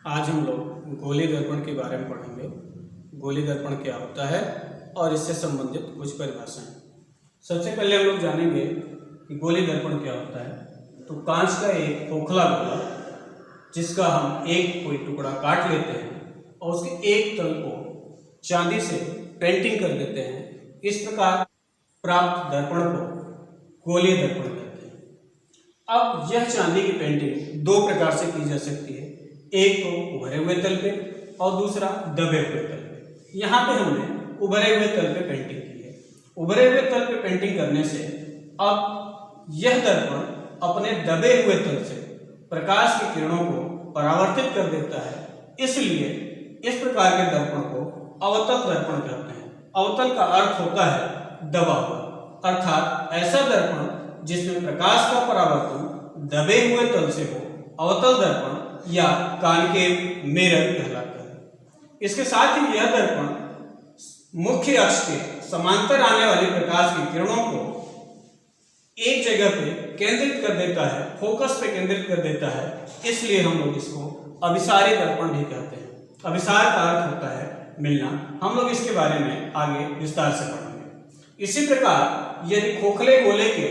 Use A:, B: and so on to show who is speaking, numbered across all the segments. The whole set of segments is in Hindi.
A: आज हम लोग गोली दर्पण के बारे में पढ़ेंगे। गोली दर्पण क्या होता है और इससे संबंधित कुछ परिभाषाएं। सबसे पहले हम लोग जानेंगे कि गोली दर्पण क्या होता है। तो कांच का एक खोखला गोला जिसका हम एक कोई टुकड़ा काट लेते हैं और उसके एक तल को चांदी से पेंटिंग कर देते हैं। इस प्रकार प्राप्त दर्पण को गोली दर्पण कहते हैं। अब यह चांदी की पेंटिंग दो प्रकार से की जा सकती है, एक तो उभरे हुए तल पे और दूसरा दबे हुए तल पे। यहाँ पे हमने उभरे हुए तल पे पेंटिंग की है। उभरे हुए तल पे पेंटिंग करने से अब यह दर्पण अपने दबे हुए तल से प्रकाश की किरणों को परावर्तित कर देता है, इसलिए इस प्रकार के दर्पण को अवतल दर्पण कहते हैं। अवतल का अर्थ होता है दबा हुआ, अर्थात ऐसा दर्पण जिसमें प्रकाश का परावर्तन दबे हुए तल से हो अवतल दर्पण या कॉनकेव मिरर कहलाता है। इसके साथ ही यह दर्पण मुख्य अक्ष के समांतर आने वाली प्रकाश की किरणों को एक जगह पे केंद्रित कर देता है, फोकस पे केंद्रित कर देता है, इसलिए हम लोग इसको अभिसारी दर्पण भी कहते हैं। अभिसार का अर्थ होता है मिलना। हम लोग इसके बारे में आगे विस्तार से पढ़ेंगे। इसी प्रकार यदि खोखले गोले के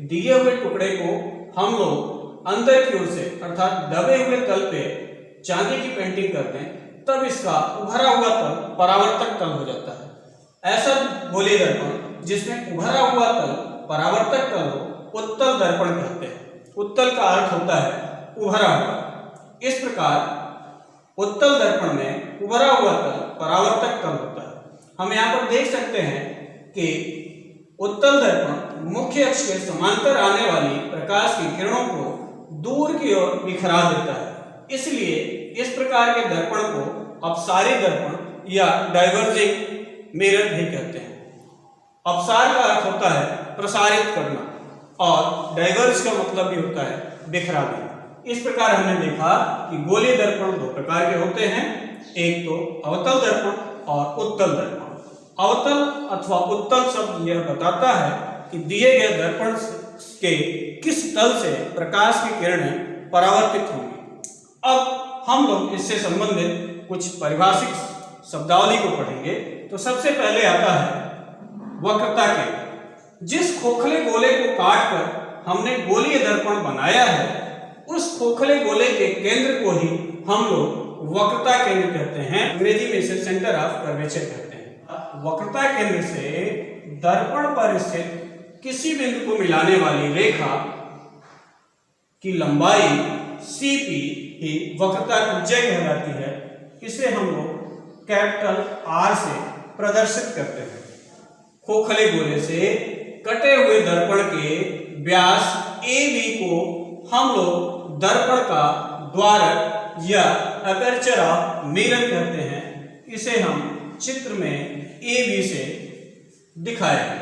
A: दिए हुए टुकड़े को हम लोग अंदर की ओर से अर्थात दबे हुए तल पे चांदी की पेंटिंग करते हैं, तब इसका उभरा हुआ तल परावर्तक तल हो जाता है। ऐसा गोली दर्पण जिसमें उभरा हुआ तल परावर्तक तल हो उत्तल दर्पण कहते हैं। उत्तल का अर्थ होता है उभरा हुआ। इस प्रकार उत्तल दर्पण में उभरा हुआ तल परावर्तक तल होता है। हम यहाँ पर देख सकते हैं कि उत्तल दर्पण मुख्य अक्ष के समांतर आने वाली प्रकाश की किरणों को दूर की ओर बिखरा देता है, इसलिए इस प्रकार के दर्पण को अपसारी दर्पण या डाइवर्जिंग मिरर भी कहते हैं। अपसार का अर्थ होता है प्रसारित करना और डाइवर्ज का मतलब भी होता है बिखरा देना। इस प्रकार हमने देखा कि गोली दर्पण दो प्रकार के होते हैं, एक तो अवतल दर्पण और उत्तल दर्पण। अवतल अथवा उत्तल शब्द यह बताता है कि दिए गए दर्पण के किस तल से प्रकाश की किरणें परावर्तित होंगी। अब हम लोग इससे संबंधित कुछ परिभाषिक शब्दावली को पढ़ेंगे। तो सबसे पहले आता है वक्रता केंद्र। जिस खोखले गोले को काटकर हमने गोलीय दर्पण बनाया है, उस खोखले गोले के केंद्र को ही हम लोग वक्रता केंद्र कहते हैं। अंग्रेजी में इसे सेंटर ऑफ कर्वेचर कहते हैं। वक्रता केंद्र से दर्पण पर स्थित किसी बिंदु को मिलाने वाली रेखा की लंबाई CP ही वक्रता त्रिज्या कहलाती है। इसे हम लोग कैपिटल R से प्रदर्शित करते हैं। खोखले गोले से कटे हुए दर्पण के व्यास AB को हम लोग दर्पण का द्वारक या अपर्चर ऑफ मिरर कहते हैं। इसे हम चित्र में AB से दिखाया है।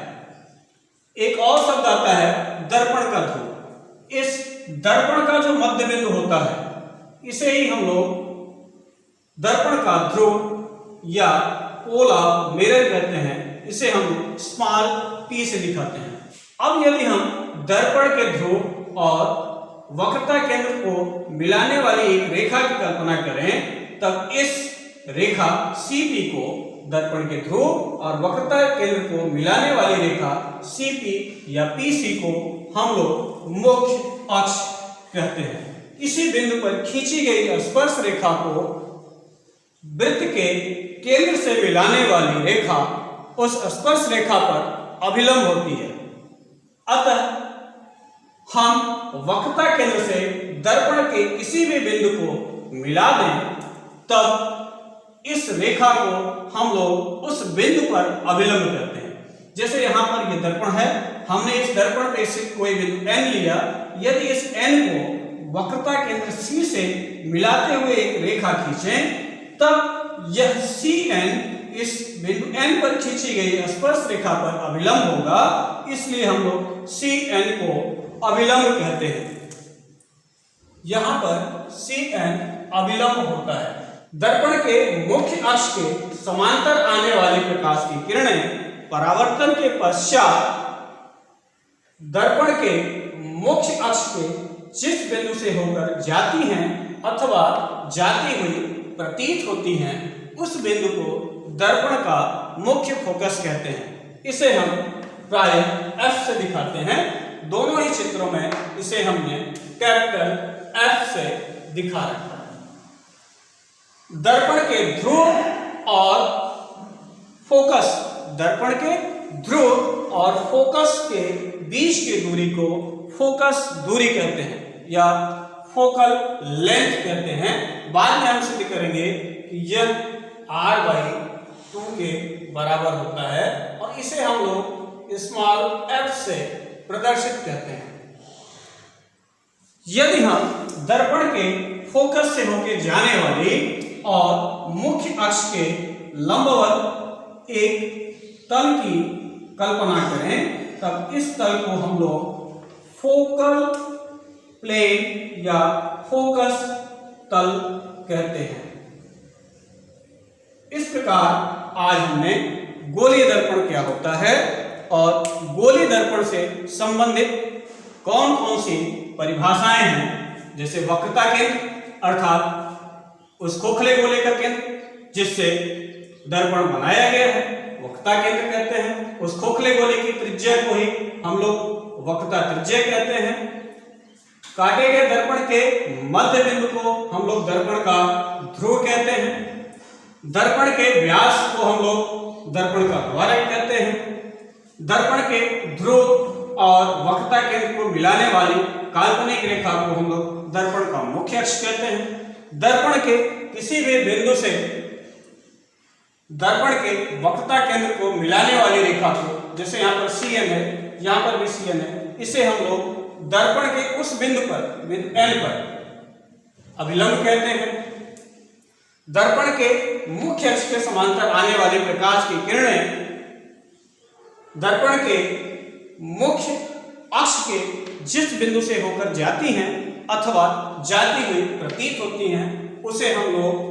A: एक और शब्द आता है दर्पण का ध्रुव। इस दर्पण का जो मध्य बिंदु होता है, इसे ही हम लोग दर्पण का ध्रुव या पोल ऑफ मिरर कहते हैं। इसे हम स्मॉल p से दिखाते हैं। अब यदि हम दर्पण के ध्रुव और वक्रता केंद्र को मिलाने वाली एक रेखा की कल्पना करें, तब इस रेखा CP को दर्पण के ध्रुव और वक्रता केंद्र को मिलाने वाली रेखा CP या PC को हम लोग मुख्य अक्ष कहते हैं। इसी बिंदु पर खींची गई स्पर्श रेखा को वृत्त के केंद्र से मिलाने वाली रेखा उस स्पर्श रेखा पर अभिलंब होती है। अतः हम वक्रता केंद्र से दर्पण के किसी भी बिंदु को मिला दें, तब इस रेखा को हम लोग उस बिंदु पर अभिलंब करते हैं। जैसे यहाँ पर यह दर्पण है, हमने इस दर्पण पे से कोई बिंदु n लिया। यदि इस n को वक्रता केंद्र C से मिलाते हुए एक रेखा खींचें, तब यह CN इस बिंदु n पर खींची गई स्पर्श रेखा पर अभिलंब होगा, इसलिए हम लोग CN को अभिलंब कहते हैं। यहाँ पर CN अभिलंब होता है। दर्पण के मुख्य अक्ष के समांतर आने वाली प्रकाश की किरणें परावर्तन के पश्चात दर्पण के मुख्य अक्ष के जिस बिंदु से होकर जाती हैं, अथवा जाती हुई प्रतीत होती हैं उस बिंदु को दर्पण का मुख्य फोकस कहते हैं। इसे हम प्राय F से दिखाते हैं। दोनों ही चित्रों में इसे हमने कैपिटल F से दिखा रखा है। दर्पण के ध्रुव और फोकस, दर्पण के ध्रुव और फोकस के बीच की दूरी को फोकस दूरी कहते हैं या फोकल लेंथ कहते हैं। बाद में हम सिद्ध करेंगे कि यह r/2 के बराबर होता है और इसे हम लोग स्मॉल f से प्रदर्शित करते हैं। यदि हम दर्पण के फोकस से होकर जाने वाली और मुख्य अक्ष के लंबवत एक तल की कल्पना करें, तब इस तल को हम लोग फोकल प्लेन या फोकस तल कहते हैं। इस प्रकार आज हमने गोलीय दर्पण क्या होता है और गोलीय दर्पण से संबंधित कौन कौन सी परिभाषाएं हैं, जैसे वक्रता केंद्र अर्थात उस खोखले गोले का केंद्र जिससे दर्पण बनाया गया है, वक्रता केंद्र कहते हैं। उस खोखले गोले की त्रिज्या को ही हम लोग वक्रता त्रिज्या कहते हैं। काटे गए दर्पण के मध्य बिंदु को हम लोग दर्पण का ध्रुव कहते हैं। दर्पण के व्यास को हम लोग दर्पण का द्वारक कहते हैं। दर्पण के ध्रुव और वक्रता केंद्र को मिलाने वाली काल्पनिक रेखा को हम लोग दर्पण का मुख्य अक्ष कहते हैं। दर्पण के किसी भी बिंदु से दर्पण के वक्रता केंद्र को मिलाने वाली रेखा को, जैसे यहाँ पर CN है, यहाँ पर भी CN है, इसे हम लोग दर्पण के उस बिंदु पर, बिंदु N पर अभिलंब कहते हैं। दर्पण के मुख्य अक्ष के समांतर आने वाले प्रकाश की किरणें दर्पण के मुख्य अक्ष के जिस बिंदु से होकर जाती हैं अथवा जाती हुई प्रतीत होती हैं उसे हम लोग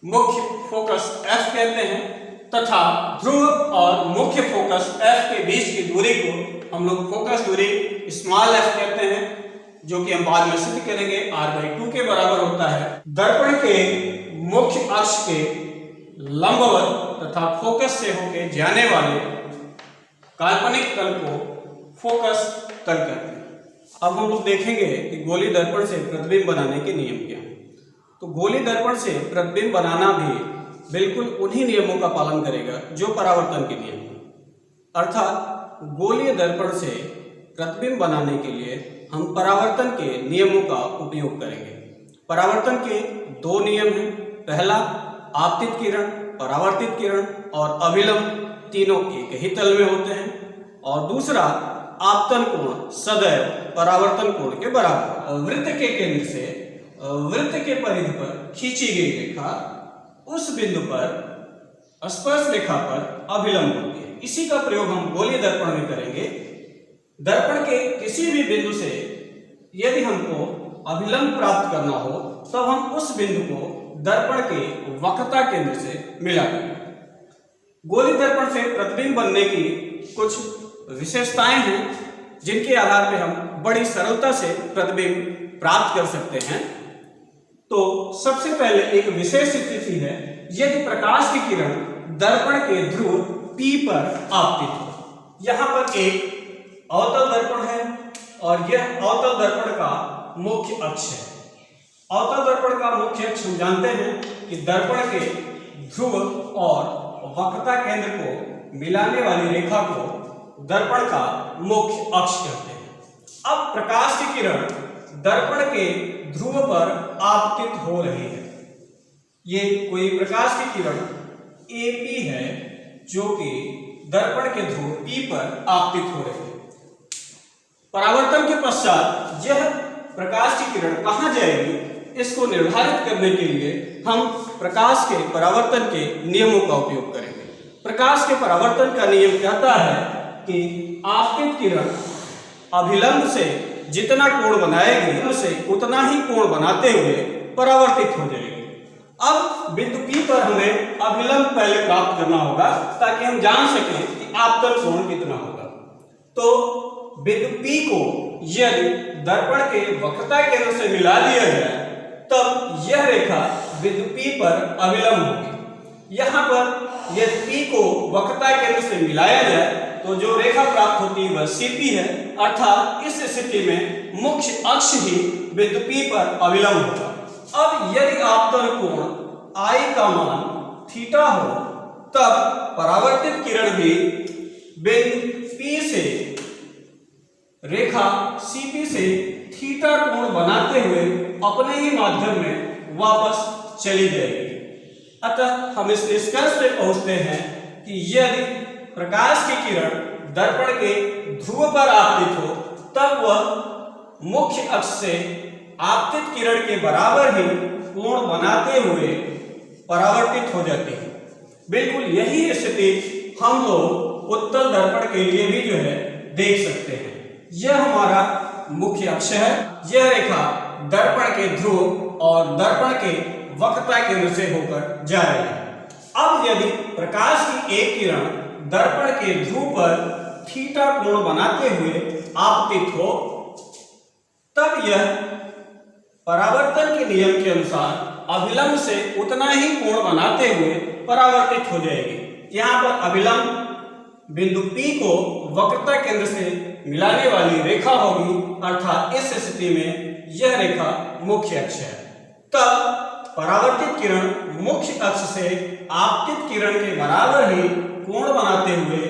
A: मुख्य फोकस F कहते हैं तथा ध्रुव और मुख्य फोकस F के बीच की दूरी को हम लोग फोकस दूरी स्मॉल f कहते हैं, जो कि हम बाद में सिद्ध करेंगे r/2 के बराबर होता है। दर्पण के मुख्य अक्ष के लंबवत तथा फोकस से होकर जाने वाले काल्पनिक तल को फोकस तल कहते हैं। अब हम लोग देखेंगे कि गोलीय दर्पण से प्रतिबिंब बनाने के नियम क्या हैं। तो गोलीय दर्पण से प्रतिबिंब बनाना भी बिल्कुल उन्हीं नियमों का पालन करेगा जो परावर्तन के नियम हैं। अर्थात गोलीय दर्पण से प्रतिबिंब बनाने के लिए हम परावर्तन के नियमों का उपयोग करेंगे। परावर्तन के दो नियम हैं। पहला, आपतित किरण, परावर्तित किरण और अभिलंब तीनों एक ही तल में होते हैं। और दूसरा, आपतन कोण सदैव परावर्तन कोण के बराबर। वृत्त के केंद्र से वृत्त के परिधि पर खींची गई रेखा उस बिंदु पर स्पर्श रेखा पर अभिलंब होती है। इसी का प्रयोग हम गोलीय दर्पण में करेंगे। दर्पण के किसी भी बिंदु से यदि हमको अभिलंब प्राप्त करना हो तब हम उस बिंदु को दर्पण के वक्रता केंद्र से मिलाएंगे। गोलीय दर्पण से प्रतिबिंब बनने की कुछ विशेषताएं हैं जिनके आधार पर हम बड़ी सरलता से प्रतिबिंब प्राप्त कर सकते हैं। तो सबसे पहले एक विशेष स्थिति है, यदि प्रकाश की किरण दर्पण के ध्रुव P पर आपतित हो। यहाँ पर एक अवतल दर्पण है और यह अवतल दर्पण का मुख्य अक्ष है। अवतल दर्पण का मुख्य अक्ष हम जानते हैं कि दर्पण के ध्रुव और वक्रता केंद्र को मिलाने वाली रेखा को दर्पण का मुख्य अक्ष कहते हैं। अब प्रकाश की किरण दर्पण के ध्रुव पर आपतित हो रही है। ये कोई प्रकाश की किरण AP है जो कि दर्पण के ध्रुव P पर आपतित हो रही है। परावर्तन के पश्चात यह प्रकाश की किरण कहाँ जाएगी, इसको निर्धारित करने के लिए हम प्रकाश के परावर्तन के नियमों का उपयोग करेंगे। प्रकाश के परावर्तन का नियम कहता है कि आपतित किरण अभिलंब से जितना कोण बनाएगी उसे उतना ही कोण बनाते हुए परावर्तित हो जाएगी। अब बिंदु P पर हमें अभिलंब पहले प्राप्त करना होगा ताकि हम जान सकें कि आपतन कोण कितना होगा। तो बिंदु P को यदि दर्पण के वक्रता केंद्र से मिला दिया जाए तो तब यह रेखा बिंदु P पर अभिलंब होगी। यहाँ पर यदि P को वक्रता केंद्र से मिलाया जाए तो जो रेखा प्राप्त होती है वह CP है, अर्थात इस स्थिति में मुख्य अक्ष ही बिंदु P पर अभिलंब होगा। अब यदि आपतन कोण I का मान थीटा हो तब परावर्तित किरण भी बिंदु P से रेखा CP से थीटा कोण बनाते हुए अपने ही माध्यम में वापस चली जाएगी। अतः हम इस निष्कर्ष पे पहुंचते हैं कि यदि प्रकाश की किरण दर्पण के ध्रुव पर आपतित हो तब वह मुख्य अक्ष से आपतित किरण के बराबर ही कोण बनाते हुए परावर्तित हो जाती है। बिल्कुल यही स्थिति हम लोग उत्तल दर्पण के लिए भी जो है देख सकते हैं। यह हमारा मुख्य अक्ष है। यह रेखा दर्पण के ध्रुव और दर्पण के वक्रता केंद्र से होकर जा रही है। अब यदि प्रकाश की एक किरण दर्पण के ध्रुव पर थीटा कोण बनाते हुए आपतित हो तब यह परावर्तन के नियम के अनुसार अभिलंब से उतना ही कोण बनाते हुए परावर्तित हो जाएगी। यहाँ पर अभिलंब बिंदु P को वक्रता केंद्र से मिलाने वाली रेखा होगी, अर्थात इस स्थिति में यह रेखा मुख्य अक्ष है। तब परावर्तित किरण मुख्य अक्ष से आपतित किरण के बराबर ही कोण बनाते हुए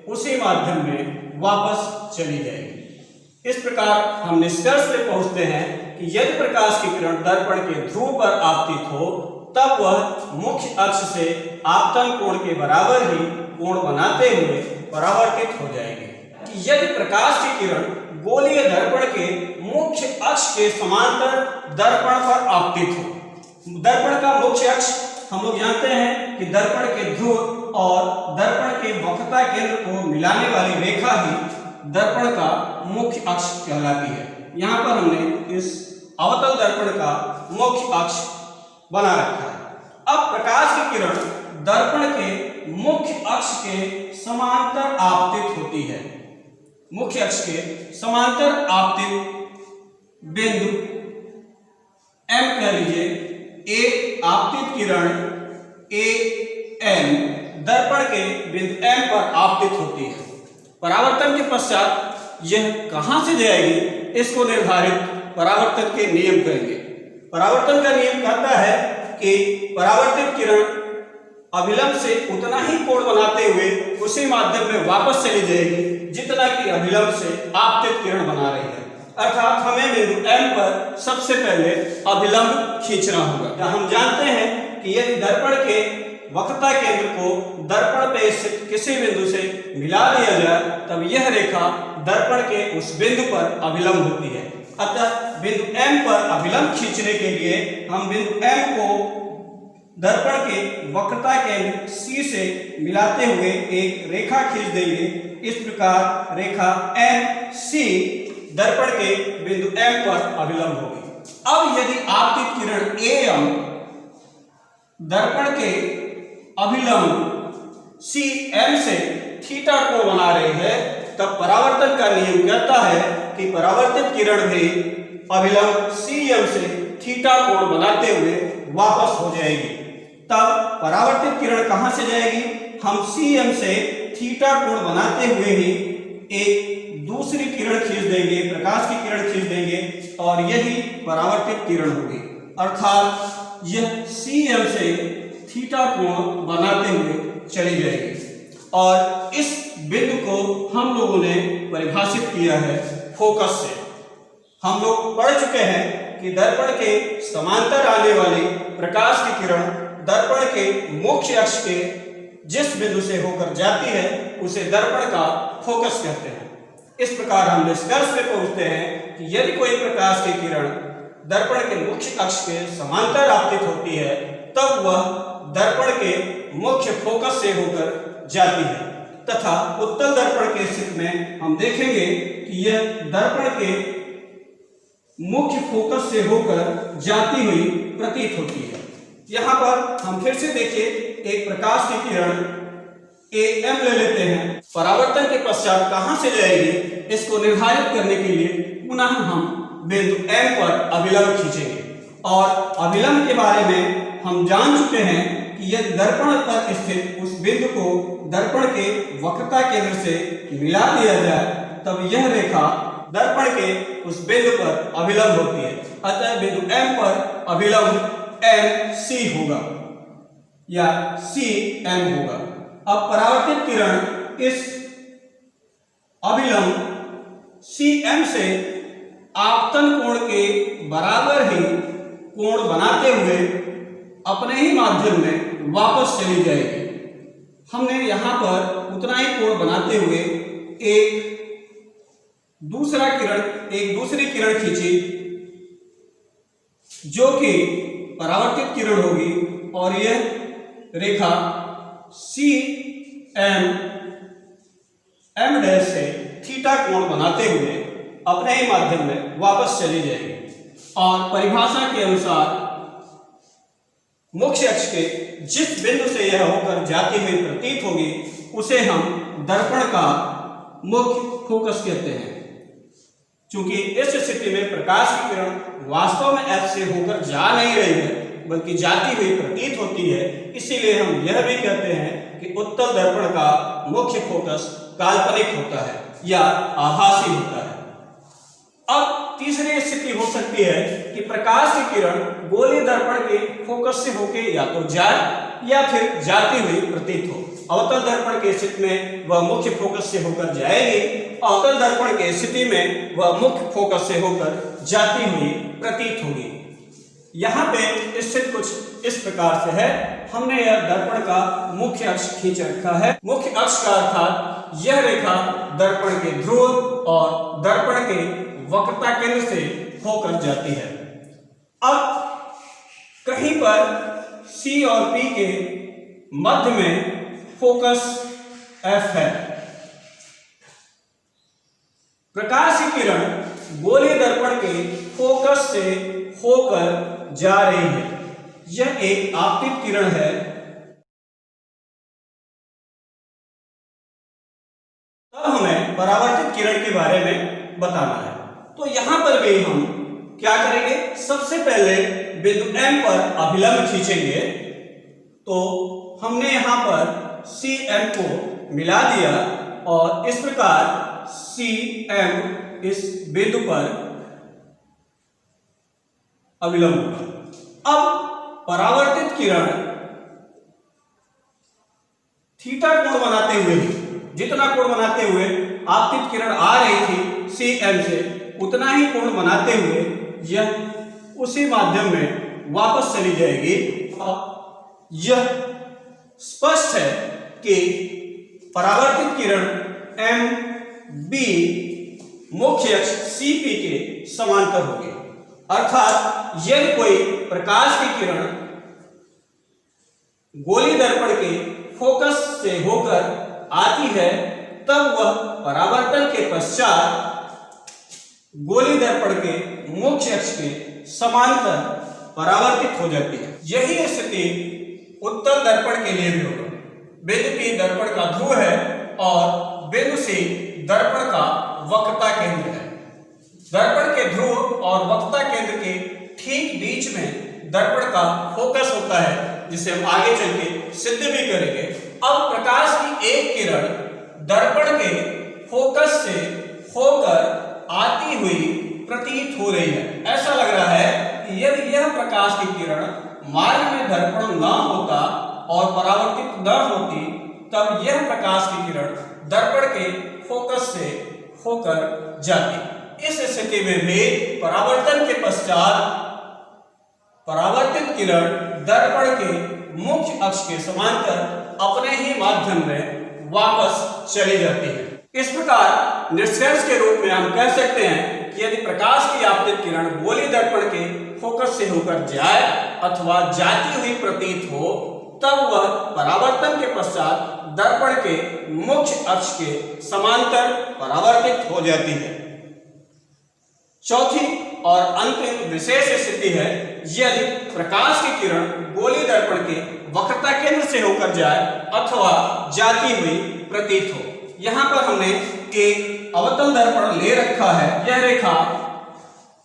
A: उसी माध्यम में वापस चली जाएगी। इस प्रकार हम निष्कर्ष पे पहुंचते हैं कि यदि प्रकाश की किरण दर्पण के ध्रुव पर आपतित हो तब वह मुख्य अक्ष से आपतन कोण के बराबर ही कोण बनाते हुए परावर्तित हो जाएगी। यदि प्रकाश की किरण गोलीय दर्पण के मुख्य अक्ष के समांतर दर्पण पर आपतित हो, दर्पण का मुख्य अक्ष हम लोग जानते हैं कि दर्पण के ध्रुव और दर्पण के वक्रता केंद्र को मिलाने वाली रेखा ही दर्पण का मुख्य अक्ष कहलाती है। यहाँ पर हमने इस अवतल दर्पण का मुख्य अक्ष बना रखा है। अब प्रकाश की किरण दर्पण के मुख्य अक्ष के समांतर आपतित होती है। मुख्य अक्ष के समांतर आपतित बिंदु M कह लीजिए, एक आपतित किरण AM दर्पण के बिंदु M पर आपतित होती है। परावर्तन के पश्चात यह कहां से जाएगी इसको निर्धारित परावर्तन के नियम करेंगे। परावर्तन का नियम कहता है कि परावर्तित किरण अभिलंब से उतना ही कोण बनाते हुए उसी माध्यम में वापस चली जाएगी जितना कि अभिलंब से आपतित किरण बना रही है। अर्थात हमें बिंदु M पर सबसे पहले अभिलंब खींचना होगा। हम जानते हैं कि यदि दर्पण के वक्रता केंद्र को दर्पण पे स्थित किसी बिंदु से मिला दिया जाए तब यह रेखा दर्पण के उस बिंदु पर अभिलंब होती है। अतः बिंदु M पर अभिलंब खींचने के लिए हम बिंदु M को दर्पण के वक्रता केंद्र C से मिलाते हुए एक रेखा खींच देंगे। इस प्रकार रेखा MC दर्पण के बिंदु M पर अभिलंब होगी। अब यदि आपतित किरण AM दर्पण के अभिलंब CM से थीटा कोण बना रही है तब परावर्तन का नियम कहता है कि परावर्तित किरण भी अभिलंब CM से थीटा कोण बनाते हुए वापस हो जाएगी। तब परावर्तित किरण कहां से जाएगी? हम CM से थीटा कोण बनाते हुए ही एक दूसरी किरण खींच देंगे, प्रकाश की किरण खींच देंगे और यही परावर्तित किरण होगी। अर्थात यह CM से थीटा कोण बनाते हुए चली जाएगी और इस बिंदु को हम लोगों ने परिभाषित किया है फोकस से। हम लोग पढ़ चुके हैं कि दर्पण के समांतर आने वाली प्रकाश की किरण दर्पण के मुख्य अक्ष के जिस बिंदु से होकर जाती है उसे दर्पण का फोकस कहते हैं। इस प्रकार हम निष्कर्ष पे पहुंचते हैं कि यदि कोई प्रकाश की किरण दर्पण के मुख्य अक्ष के समांतर आपतित होती है तब वह दर्पण के मुख्य फोकस से होकर जाती है तथा उत्तल दर्पण के स्थिति में हम देखेंगे कि यह दर्पण के मुख्य फोकस से होकर जाती हुई प्रतीत होती है। यहाँ पर हम फिर से देखिए एक प्रकाश की किरण AM ले लेते हैं। परावर्तन के पश्चात कहां से जाएगी इसको निर्धारित करने के लिए पुनः हम बिंदु M पर अभिलंब खींचेंगे और अभिलंब के बारे में हम जान चुके हैं कि यदि दर्पण पर स्थित उस बिंदु को दर्पण के वक्रता केंद्र से मिला दिया जाए तब यह रेखा दर्पण के उस बिंदु पर अभिलंब होती है। अतः बिंदु M पर अभिलंब MC होगा या CM होगा। अब परावर्तित किरण इस अभिलंब CM से आपतन कोण के बराबर ही कोण बनाते हुए अपने ही माध्यम में वापस चली जाएगी। हमने यहां पर उतना ही कोण बनाते हुए एक दूसरी किरण खींची जो कि परावर्तित किरण होगी और यह रेखा CM M' से थीटा कोण बनाते हुए अपने ही माध्यम में वापस चली जाएगी। और परिभाषा के अनुसार मुख्य अक्ष के जिस बिंदु से यह होकर जाती हुई प्रतीत होगी उसे हम दर्पण का मुख्य फोकस कहते हैं। चूंकि इस स्थिति में प्रकाश की किरण वास्तव में F से होकर जा नहीं रही है बल्कि जाती हुई प्रतीत होती है, इसीलिए हम यह भी कहते हैं कि उत्तल दर्पण का मुख्य फोकस काल्पनिक होता है या आभासी होता है। अब तीसरी स्थिति हो सकती है कि प्रकाश की किरण गोलीय दर्पण के फोकस से होकर या तो जाए या फिर जाती हुई प्रतीत हो। अवतल दर्पण की स्थिति में वह मुख्य फोकस से होकर जाएगी, अवतल दर्पण की स्थिति में वह मुख्य फोकस से होकर जाती हुई प्रतीत होगी। यहाँ पे स्थिति कुछ इस प्रकार से है। हमने यह दर्पण का मुख्य अक्ष खींच रखा है। मुख्य अक्ष का अर्थात यह रेखा दर्पण के ध्रुव और दर्पण के वक्रता केंद्र से होकर जाती है। अब कहीं पर C और P के मध्य में फोकस F है। प्रकाश की किरण गोलीय दर्पण के फोकस से होकर जा रही है। यह एक आपतित किरण है। तब हमें परावर्तित किरण के बारे में बताना है। तो यहां पर भी हम क्या करेंगे, सबसे पहले बिंदु M पर अभिलंब खींचेंगे। तो हमने यहां पर CM को मिला दिया और इस प्रकार CM इस बिंदु पर अभिलंब होगा। अब परावर्तित किरण थीटा कोण बनाते हुए, जितना कोण बनाते हुए आपतित किरण आ रही थी CM से, उतना ही कोण बनाते हुए यह उसी माध्यम में वापस चली जाएगी। यह स्पष्ट है कि परावर्तित किरण MB मुख्य अक्ष CP के समांतर होगी। अर्थात यदि कोई प्रकाश की किरण गोलीय दर्पण के फोकस से होकर आती है तब वह परावर्तन के पश्चात गोलीय दर्पण के मुख्य अक्ष के समांतर परावर्तित हो जाती है। यही स्थिति उत्तल दर्पण के लिए भी होगा। बिंदु P दर्पण का ध्रुव है और बिंदु C दर्पण का वक्रता केंद्र है। दर्पण के ध्रुव और वक्रता केंद्र के ठीक बीच में दर्पण का फोकस होता है, जिसे हम आगे चल के सिद्ध भी करेंगे। अब प्रकाश की एक किरण दर्पण के फोकस से होकर आती हुई प्रतीत हो रही है। ऐसा लग रहा है कि यदि यह प्रकाश की किरण मार्ग में दर्पण न होता और परावर्तित न होती तब यह प्रकाश की किरण दर्पण के फोकस से होकर जाती। इस स्थिति में भी परावर्तन के पश्चात परावर्तित किरण दर्पण के मुख्य अक्ष के समांतर अपने ही माध्यम में वापस चली जाती है। इस प्रकार निष्कर्ष के रूप में हम कह सकते हैं कि यदि प्रकाश की आपतित किरण गोलीय दर्पण के फोकस से होकर जाए अथवा जाती हुई प्रतीत हो तब वह परावर्तन के पश्चात दर्पण के मुख्य अक्ष के समांतर परावर्तित हो जाती है। चौथी और अंतिम विशेष स्थिति है यदि प्रकाश की किरण गोलीय दर्पण के वक्रता केंद्र से होकर जाए अथवा जाती हुई प्रतीत हो। यहां पर हमने एक अवतल दर्पण ले रखा है। यह रेखा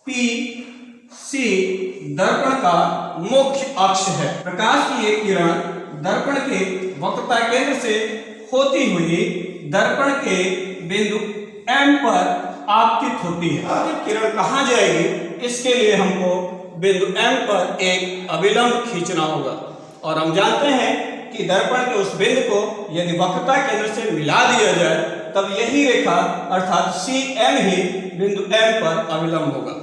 A: PC दर्पण का मुख्य अक्ष है। प्रकाश की एक किरण दर्पण के वक्रता केंद्र से होती हुई दर्पण के बिंदु M पर आपतित होती है। आपतित किरण कहाँ जाएगी, इसके लिए हमको बिंदु M पर एक अभिलंब खींचना होगा और हम जानते हैं कि दर्पण के उस बिंदु को यदि वक्रता केंद्र से मिला दिया जाए तब यही रेखा अर्थात CM ही बिंदु M पर अभिलंब होगा।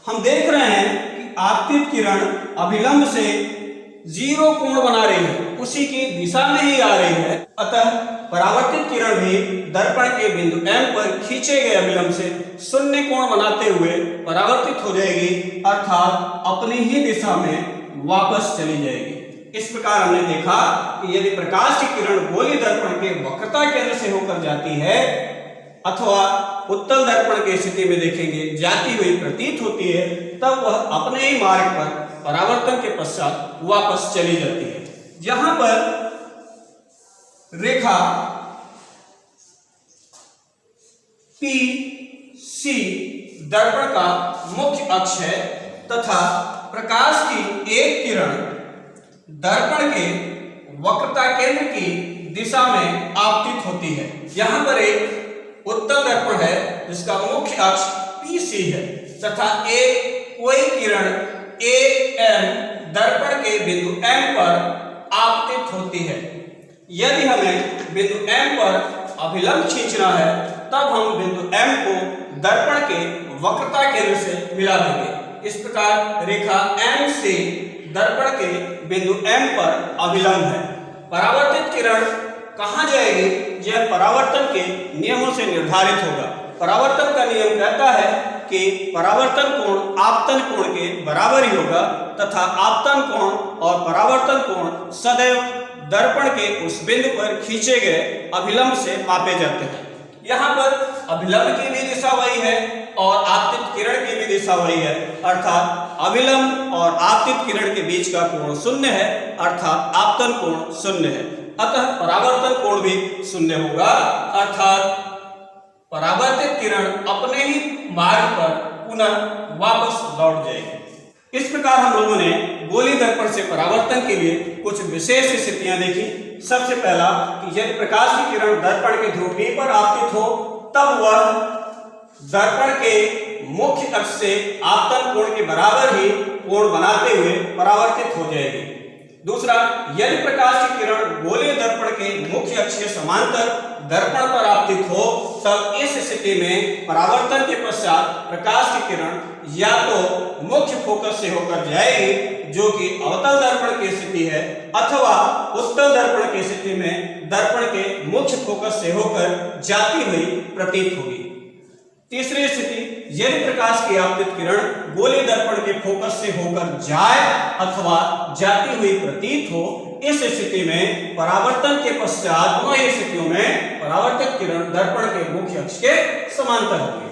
A: हम देख रहे हैं कि आपतित किरण अभिलंब से 0 कोण बना रही है, उसी की दिशा में ही आ रही है। अतः परावर्तित किरण भी दर्पण के बिंदु M पर खींचे गए अभिलंब से 0 कोण बनाते हुए परावर्तित हो जाएगी, अर्थात अपनी ही दिशा में वापस चली जाएगी। इस प्रकार हमने देखा कि यदि प्रकाश की किरण गोलीय दर्पण के वक्रता केंद्र से होकर जाती है अथवा उत्तल दर्पण की स्थिति में देखेंगे जाती हुई प्रतीत होती है, तब वह अपने ही मार्ग पर परावर्तन के पश्चात वापस चली जाती है। जहां पर रेखा PC दर्पण का मुख्य अक्ष है तथा प्रकाश की एक किरण दर्पण के वक्रता केंद्र की दिशा में आपतित होती है। यहाँ पर एक उत्तल दर्पण है जिसका मुख्य अक्ष PC है तथा एक कोई किरण AM दर्पण के बिंदु M पर आपतित होती है। यदि हमें बिंदु M पर अभिलंब खींचना है तब हम बिंदु M को दर्पण के वक्रता केंद्र से मिला देंगे। इस प्रकार रेखा M से दर्पण के बिंदु M पर अभिलंब है। परावर्तित किरण कहाँ जाएगी, यह परावर्तन के नियमों से निर्धारित होगा। परावर्तन का नियम कहता है कि परावर्तन कोण आपतन कोण के बराबर ही होगा तथा आपतन कोण और परावर्तन कोण सदैव दर्पण के उस बिंदु पर खींचे गए अभिलंब से मापे जाते हैं। यहाँ पर अभिलंब की भी दिशा वही है और आपतित किरण की भी दिशा वही है, अर्थात अभिलंब और आपतित किरण के बीच का कोण 0 है, अर्थात आपतन कोण 0 है। अतः परावर्तन कोण भी 0 होगा, अर्थात परावर्तित किरण अपने ही मार्ग पर पुनः वापस लौट जाएगी। इस प्रकार हम लोगों ने गोलीय दर्पण से परावर्तन के लिए कुछ विशेष स्थितियां देखी। सबसे पहला कि यदि प्रकाश की किरण दर्पण के ध्रुव P पर आपतित हो तब वह दर्पण के मुख्य अक्ष से आपतन कोण के बराबर ही कोण बनाते हुए परावर्तित हो जाएगी। दूसरा, यदि प्रकाश की किरण गोलीय दर्पण के मुख्य अक्ष के समांतर दर्पण पर आपतित हो तब इस स्थिति में परावर्तन के पश्चात प्रकाश की किरण या तो मुख्य फोकस से होकर जाएगी जो कि अवतल दर्पण की स्थिति है, अथवा उत्तल दर्पण की स्थिति में दर्पण के मुख्य फोकस से होकर जाती हुई प्रतीत होगी। तीसरी स्थिति, यदि प्रकाश की आपतित किरण गोलीय दर्पण के फोकस से होकर जाए अथवा जाती हुई प्रतीत हो, इस स्थिति में परावर्तन के पश्चात दोनों स्थितियों में परावर्तित किरण दर्पण के मुख्य अक्ष के समांतर होगी।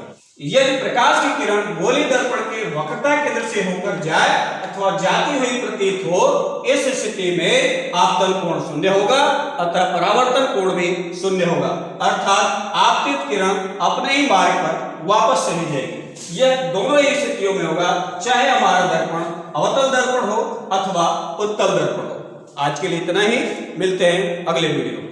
A: यदि प्रकाश की किरण गोलीय दर्पण के वक्रता केंद्र से होकर जाए अथवा जाती हुई प्रतीत हो, इस स्थिति में आपतन कोण 0 होगा, अतः परावर्तन कोण भी 0 होगा, अर्थात आपतित किरण अपने ही मार्ग पर वापस चली जाएगी। यह दोनों ही स्थितियों में होगा, चाहे हमारा दर्पण अवतल दर्पण हो अथवा उत्तल दर्पण हो। आज के लिए इतना ही, मिलते हैं अगले वीडियो में।